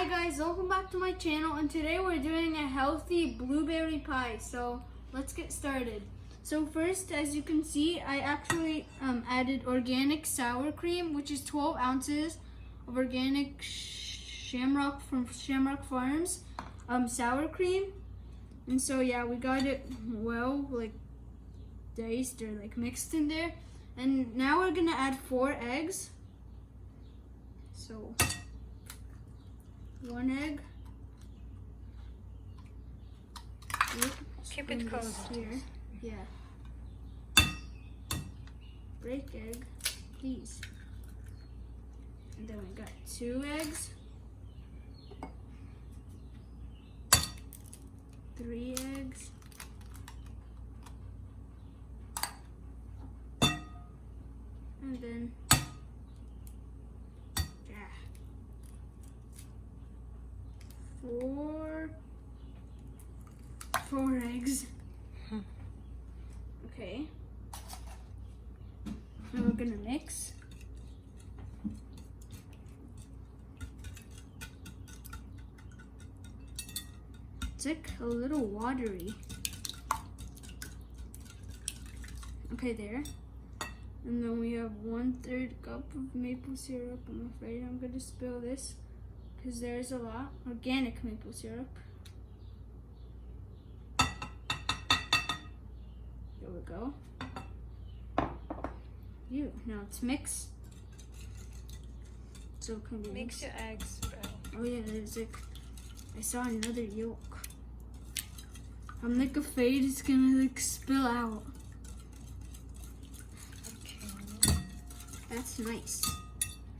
guys, welcome back to my channel, and today we're doing a healthy blueberry pie. So let's get started. So first, as you can see, I actually added organic sour cream, which is 12 ounces of organic Shamrock from Shamrock Farms sour cream. And so yeah, we got it well diced or mixed in there. And now we're gonna add 4 eggs. So 1 egg. Keep it close here. Yeah. Break egg, please. And then we got 2 eggs. 3 eggs. And then 4 eggs. Okay. Now we're gonna mix. It's like a little watery. Okay, there. And then we have 1/3 cup of maple syrup. I'm afraid I'm gonna spill this because there's a lot. Organic maple syrup. There we go. Now it's mix. So can we mix your eggs, bro? Oh yeah, there's I saw another yolk. I'm afraid it's gonna spill out. Okay. That's nice.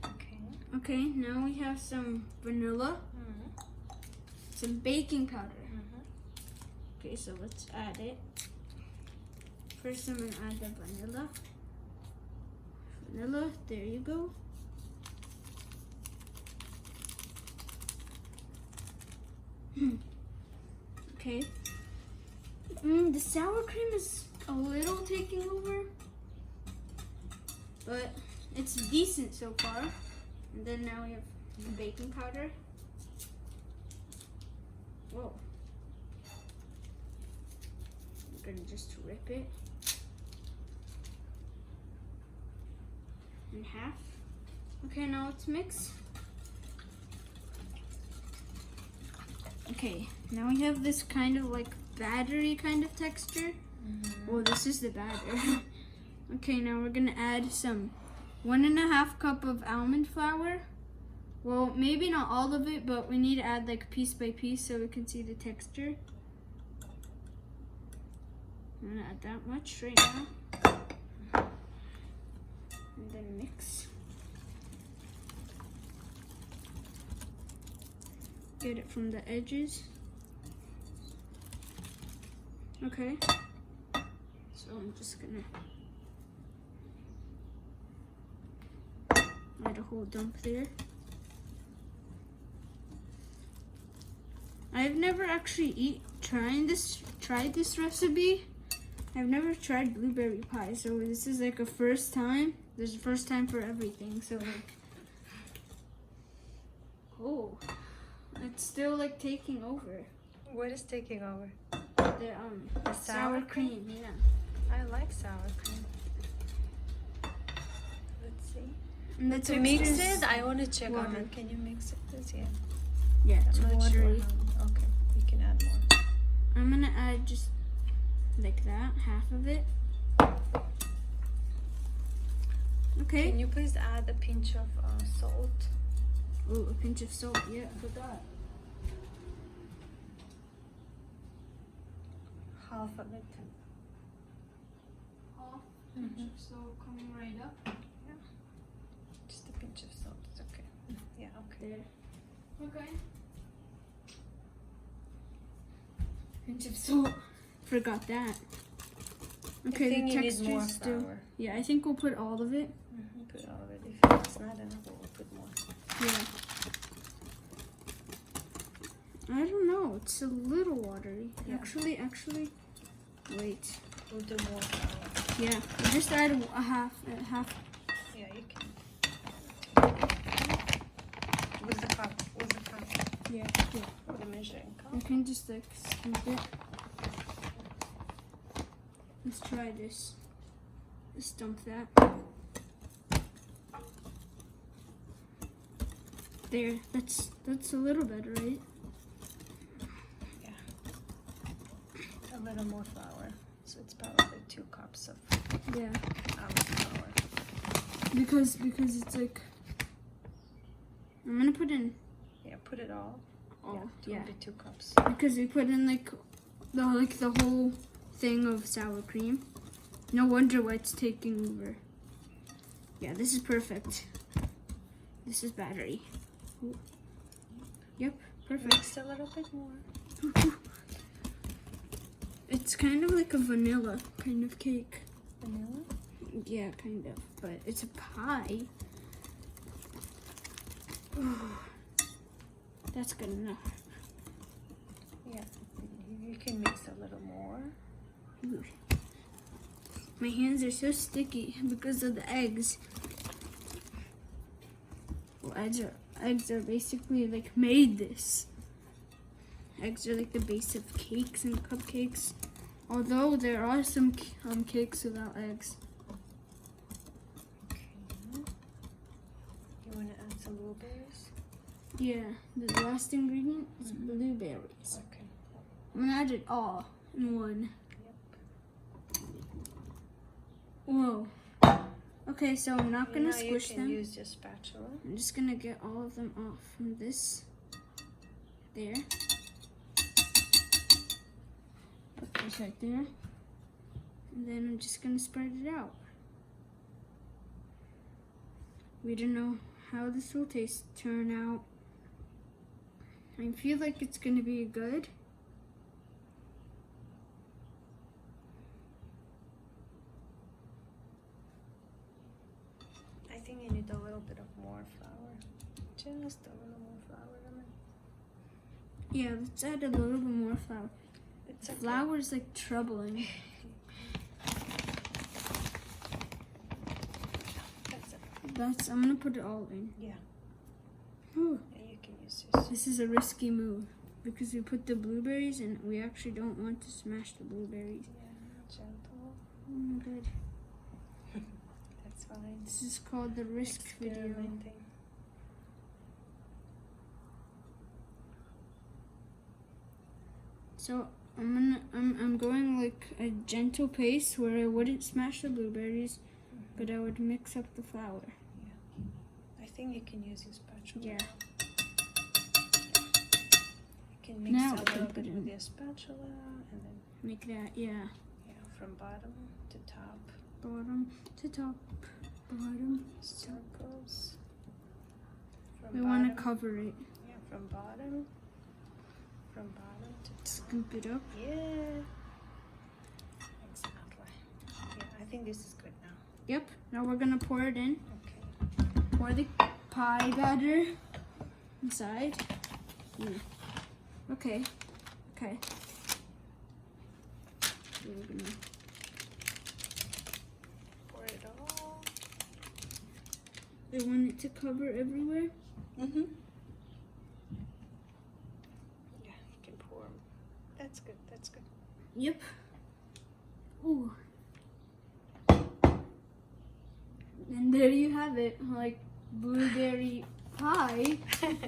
Okay. Okay, now we have some vanilla, some baking powder. Okay, so let's add it. First, I'm gonna add the vanilla. Vanilla, there you go. Okay. The sour cream is a little taking over, but it's decent so far. And then now we have the baking powder. Whoa. I'm gonna just rip it in half. Okay, now let's mix. Okay, now we have this kind of battery kind of texture. Well, this is the batter. Okay, now we're gonna add some 1.5 cup of almond flour. Well, maybe not all of it, but we need to add piece by piece so we can see the texture. I'm gonna add that much right now. And then mix. Get it from the edges. Okay. So I'm just gonna add a whole dump there. I've never actually tried this recipe. I've never tried blueberry pie, so this is a first time. There's a first time for everything, so oh, it's still taking over. What is taking over? The sour cream, yeah. I like sour cream. Let's see. And To mix it, I want to check on it. Can you mix it, please? Yeah. Yeah, it's I'm not sure watery. okay, you can add more. I'm gonna add just like that, half of it. Okay. Can you please add a pinch of salt? Ooh, a pinch of salt. Yeah, I forgot. Half of it. Half pinch of salt coming right up. Yeah. Just a pinch of salt. It's okay. Yeah. Okay. There. Okay. Pinch of salt. Forgot that. Okay, I think the you need texture more is still. flour. Yeah, I think we'll put all of it. Put all of it. If it's not enough, we'll put more. Yeah. I don't know. It's a little watery. Yeah. Actually, wait. We'll do more flour. Yeah, just add a half. Yeah, you can. With the cup. Yeah. With a measuring cup. You can just like scoop it. Let's try this. Just dump that. There. That's a little better, right? Yeah. A little more flour. So it's probably 2 cups of Yeah. almond flour. Because it's like I'm gonna put in Yeah, put it all. all. Yeah, Yeah. it'll be 2 cups. Because we put in like the whole thing of sour cream. No wonder why it's taking over. Yeah, this is perfect. This is battery. Ooh. Yep, perfect. Mix a little bit more. It's kind of like a vanilla kind of cake. Vanilla? Yeah, kind of. But it's a pie. That's good enough. Yeah. You can mix a little more. Ooh. My hands are so sticky because of the eggs. Well, eggs are basically like made this. Eggs are like the base of cakes and cupcakes. Although there are some cakes without eggs. Okay. You want to add some blueberries? Yeah, the last ingredient is blueberries. Okay. I'm gonna add it all in one. Yep. Whoa. Okay, so I'm not gonna Now squish you can them. use your spatula. I'm just gonna get all of them off from this. There. Put this right there. And then I'm just gonna spread it out. We don't know how this will turn out. I feel like it's gonna be good. I think you need a little bit of more flour. Just a little more flour. Yeah, let's add a little bit more flour. It's okay. Flour is like troubling. That's it. I'm gonna put it all in. Yeah. Whew. Yeah, you can use this. This is a risky move because we put the blueberries and we actually don't want to smash the blueberries. Yeah, gentle. Oh my god. That's fine. This is called the risk video. Experimenting. So I'm going like a gentle pace where I wouldn't smash the blueberries, but I would mix up the flour. I think you can use your spatula. Yeah. You can mix Now a we can little put bit it with in. your spatula and then Make that, yeah. from bottom to top. Bottom to top. Bottom. Circles. From We bottom. want to cover it. Yeah, from bottom to Scoop it up. yeah. Exactly. Yeah, I think this is good now. Yep. Now we're gonna pour it in. Okay. Pour the pie batter inside. Okay. Okay. We're gonna Pour it all. I want it to cover everywhere. Mm-hmm. Yeah, you can pour. That's good. That's good. Yep. Ooh. And there you have it, like blueberry pie.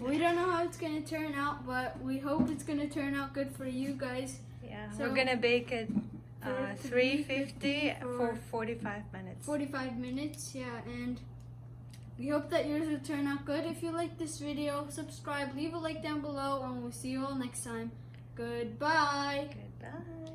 We don't know how it's gonna turn out, but we hope it's gonna turn out good for you guys. Yeah, So- we're gonna bake it For 350 for for 45 minutes. 45 minutes, yeah, and we hope that yours will turn out good. If you like this video, subscribe, leave a like down below, and we'll see you all next time. Goodbye. Goodbye.